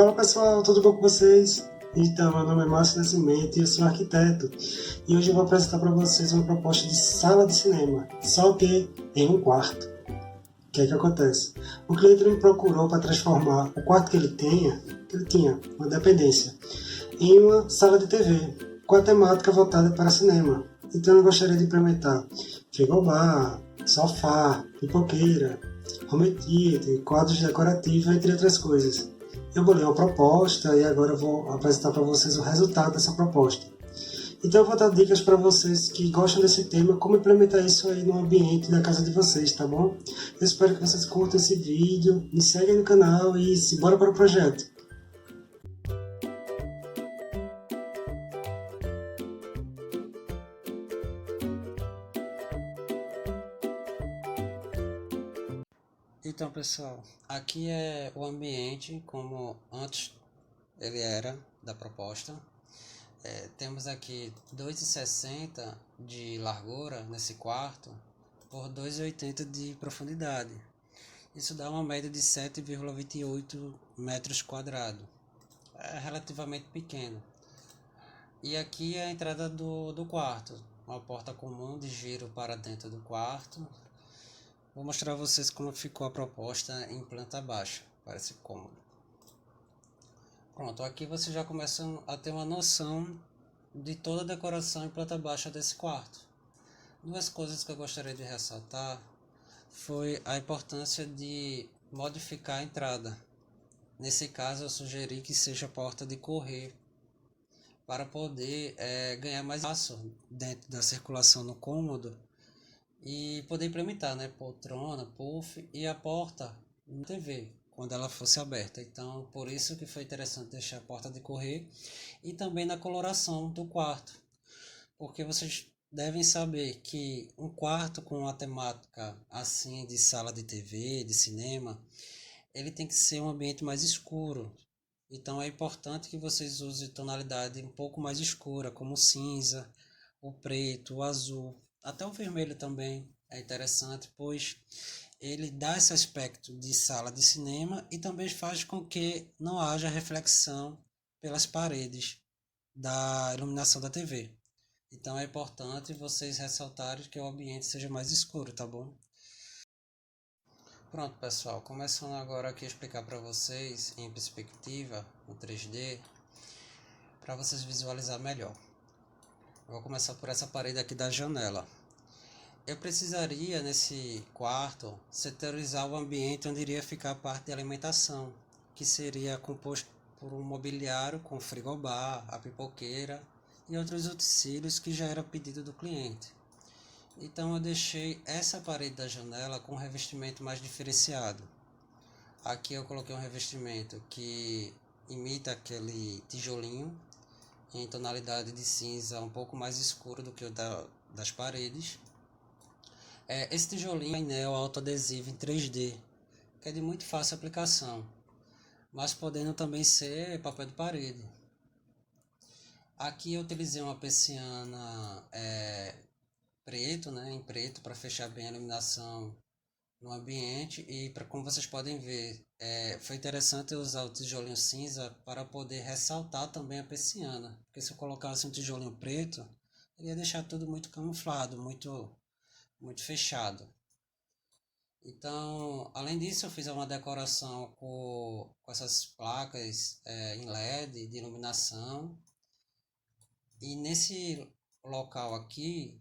Fala pessoal, tudo bom com vocês? Então, meu nome é Márcio Nascimento e eu sou arquiteto. E hoje eu vou apresentar para vocês uma proposta de sala de cinema, só que em um quarto. O que é que acontece? O cliente me procurou para transformar o quarto que ele tinha, uma dependência, em uma sala de TV, com a temática voltada para cinema. Então eu gostaria de implementar frigobar, sofá, pipoqueira, home theater, quadros decorativos, entre outras coisas. Eu bolei uma proposta e agora eu vou apresentar para vocês o resultado dessa proposta. Então eu vou dar dicas para vocês que gostam desse tema, como implementar isso aí no ambiente da casa de vocês, tá bom? Eu espero que vocês curtam esse vídeo, me seguem no canal e bora para o projeto. Então pessoal, aqui é o ambiente como antes ele era da proposta. Temos aqui 2,60 de largura nesse quarto por 2,80 de profundidade. Isso dá uma média de 7,28 metros quadrados. É relativamente pequeno. E aqui é a entrada do quarto. Uma porta comum de giro para dentro do quarto. Vou mostrar a vocês como ficou a proposta em planta baixa, para esse cômodo. Pronto, aqui você já começa a ter uma noção de toda a decoração em planta baixa desse quarto. Duas coisas que eu gostaria de ressaltar foi a importância de modificar a entrada. Nesse caso eu sugeri que seja porta de correr, para poder ganhar mais espaço dentro da circulação no cômodo e poder implementar, né, poltrona, puff e a porta na TV quando ela fosse aberta. Então, por isso que foi interessante deixar a porta de correr e também na coloração do quarto, porque vocês devem saber que um quarto com uma temática assim de sala de TV, de cinema, ele tem que ser um ambiente mais escuro. Então é importante que vocês usem tonalidade um pouco mais escura, como o cinza, o preto, o azul, até o vermelho também é interessante, pois ele dá esse aspecto de sala de cinema e também faz com que não haja reflexão pelas paredes da iluminação da TV. Então é importante vocês ressaltarem que o ambiente seja mais escuro, tá bom? Pronto, pessoal, começando agora aqui a explicar para vocês em perspectiva, no 3D, para vocês visualizar melhor. Eu vou começar por essa parede aqui da janela. Eu precisaria, nesse quarto, setorizar o ambiente onde iria ficar a parte de alimentação, que seria composto por um mobiliário com frigobar, a pipoqueira e outros utensílios que já era pedido do cliente. Então eu deixei essa parede da janela com um revestimento mais diferenciado. Aqui eu coloquei um revestimento que imita aquele tijolinho em tonalidade de cinza um pouco mais escuro do que o das paredes. Esse tijolinho é painel autoadesivo em 3D, que é de muito fácil aplicação, mas podendo também ser papel de parede. Aqui eu utilizei uma persiana preto, né, em preto, para fechar bem a iluminação no ambiente. E como vocês podem ver, foi interessante eu usar o tijolinho cinza para poder ressaltar também a persiana, porque se eu colocasse um tijolinho preto, ele ia deixar tudo muito camuflado, muito fechado. Então, além disso, eu fiz uma decoração com essas placas em LED de iluminação. E nesse local aqui,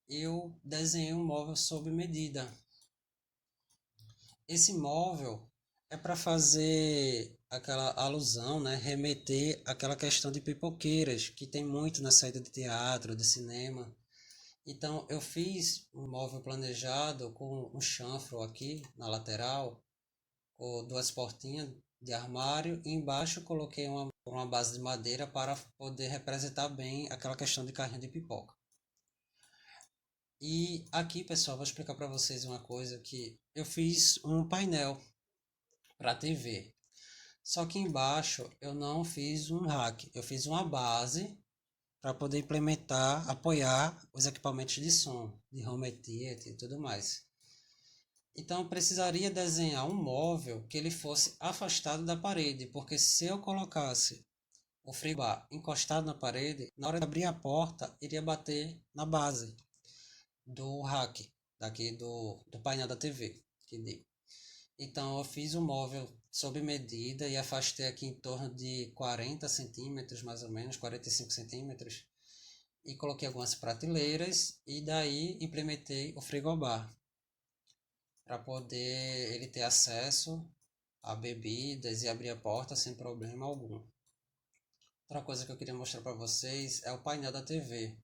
eu desenhei um móvel sob medida. Esse móvel é para fazer aquela alusão, né, remeter àquela questão de pipoqueiras, que tem muito na saída de teatro, de cinema. Então eu fiz um móvel planejado com um chanfro aqui na lateral, com duas portinhas de armário, e embaixo coloquei uma base de madeira para poder representar bem aquela questão de carrinho de pipoca. E aqui, pessoal, vou explicar para vocês uma coisa, que eu fiz um painel para TV. Só que embaixo eu não fiz um rack, eu fiz uma base para poder implementar, apoiar os equipamentos de som, de home theater e tudo mais. Então eu precisaria desenhar um móvel que ele fosse afastado da parede, porque se eu colocasse o frigobar encostado na parede, na hora de abrir a porta, iria bater na base do rack, daqui do painel da TV, que digo. Então eu fiz o móvel sob medida e afastei aqui em torno de 40 centímetros, mais ou menos, 45 centímetros, e coloquei algumas prateleiras e daí implementei o frigobar para poder ele ter acesso a bebidas e abrir a porta sem problema algum. Outra coisa que eu queria mostrar para vocês é o painel da TV.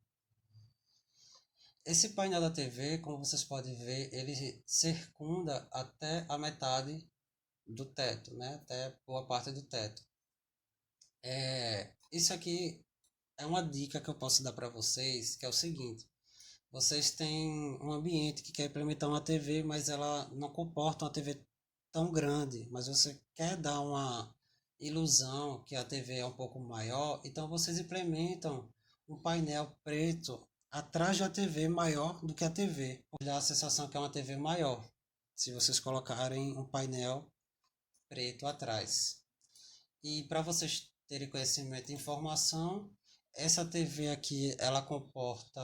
Esse painel da TV, como vocês podem ver, ele circunda até a metade do teto, né? Até boa parte do teto. Isso aqui é uma dica que eu posso dar para vocês, que é o seguinte: vocês têm um ambiente que quer implementar uma TV, mas ela não comporta uma TV tão grande, mas você quer dar uma ilusão que a TV é um pouco maior, então vocês implementam um painel preto atrás da TV maior do que a TV, dá a sensação que é uma TV maior, se vocês colocarem um painel preto atrás. E para vocês terem conhecimento e informação, essa TV aqui, ela comporta,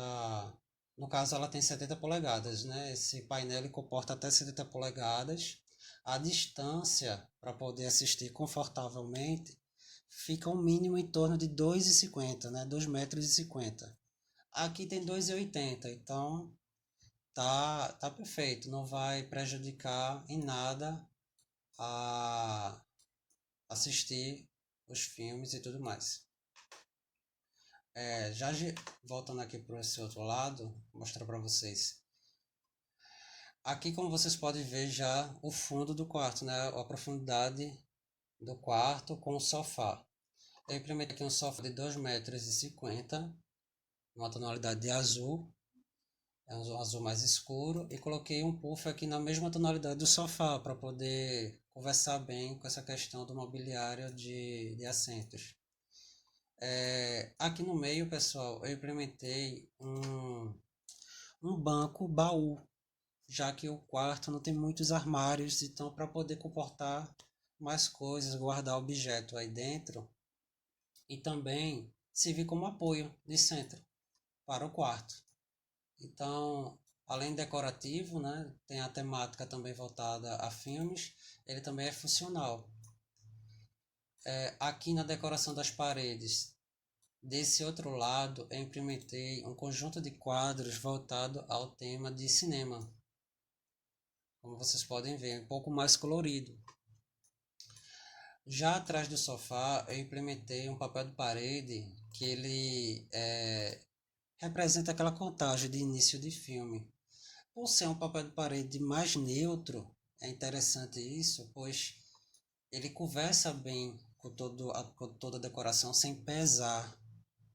no caso ela tem 70 polegadas, né? Esse painel ele comporta até 70 polegadas. A distância para poder assistir confortavelmente fica um mínimo em torno de 2,50, né? 2,50 m. Aqui tem 2,80, então tá perfeito, não vai prejudicar em nada a assistir os filmes e tudo mais. Já voltando aqui para esse outro lado, vou mostrar para vocês. Aqui, como vocês podem ver já o fundo do quarto, né? A profundidade do quarto com o sofá. Eu implementei aqui um sofá de 2,50 m, uma tonalidade de azul, é um azul mais escuro, e coloquei um puff aqui na mesma tonalidade do sofá para poder conversar bem com essa questão do mobiliário de assentos. Aqui no meio, pessoal, eu implementei um banco baú, já que o quarto não tem muitos armários, então para poder comportar mais coisas, guardar objeto aí dentro e também servir como apoio de centro para o quarto. Então, além decorativo, né, tem a temática também voltada a filmes, ele também é funcional. Aqui na decoração das paredes, desse outro lado, eu implementei um conjunto de quadros voltado ao tema de cinema. Como vocês podem ver, um pouco mais colorido. Já atrás do sofá, eu implementei um papel de parede que ele representa aquela contagem de início de filme. Por ser um papel de parede mais neutro, é interessante isso, pois ele conversa bem com toda a decoração sem pesar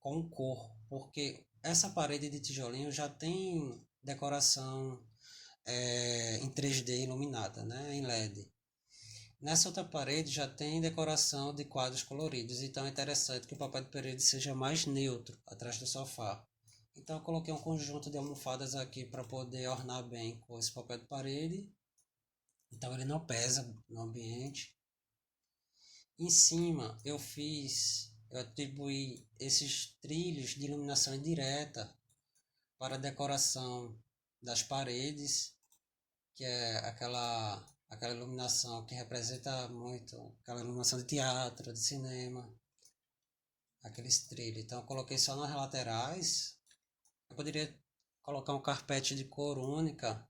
com cor, porque essa parede de tijolinho já tem decoração em 3D iluminada, né, em LED. Nessa outra parede já tem decoração de quadros coloridos, então é interessante que o papel de parede seja mais neutro atrás do sofá. Então eu coloquei um conjunto de almofadas aqui para poder ornar bem com esse papel de parede, então ele não pesa no ambiente. Em cima eu atribuí esses trilhos de iluminação indireta para a decoração das paredes, que é aquela iluminação que representa muito, aquela iluminação de teatro, de cinema, aqueles trilhos. Então eu coloquei só nas laterais. Eu poderia colocar um carpete de cor única,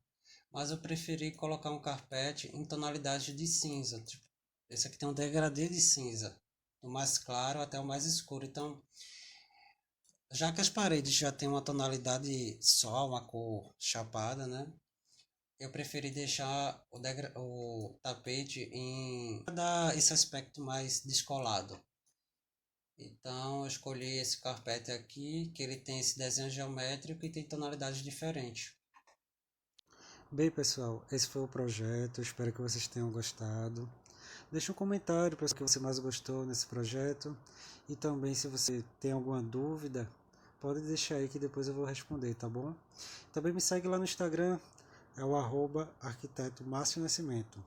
mas eu preferi colocar um carpete em tonalidade de cinza. Tipo, esse aqui tem um degradê de cinza, do mais claro até o mais escuro. Então, já que as paredes já têm uma tonalidade só, uma cor chapada, né? Eu preferi deixar o tapete em dar esse aspecto mais descolado. Então eu escolhi esse carpete aqui, que ele tem esse desenho geométrico e tem tonalidades diferentes. Bem, pessoal, esse foi o projeto, espero que vocês tenham gostado. Deixe um comentário para o que você mais gostou nesse projeto, e também se você tem alguma dúvida, pode deixar aí que depois eu vou responder, tá bom? Também me segue lá no Instagram, é o @arquiteto Márcio Nascimento.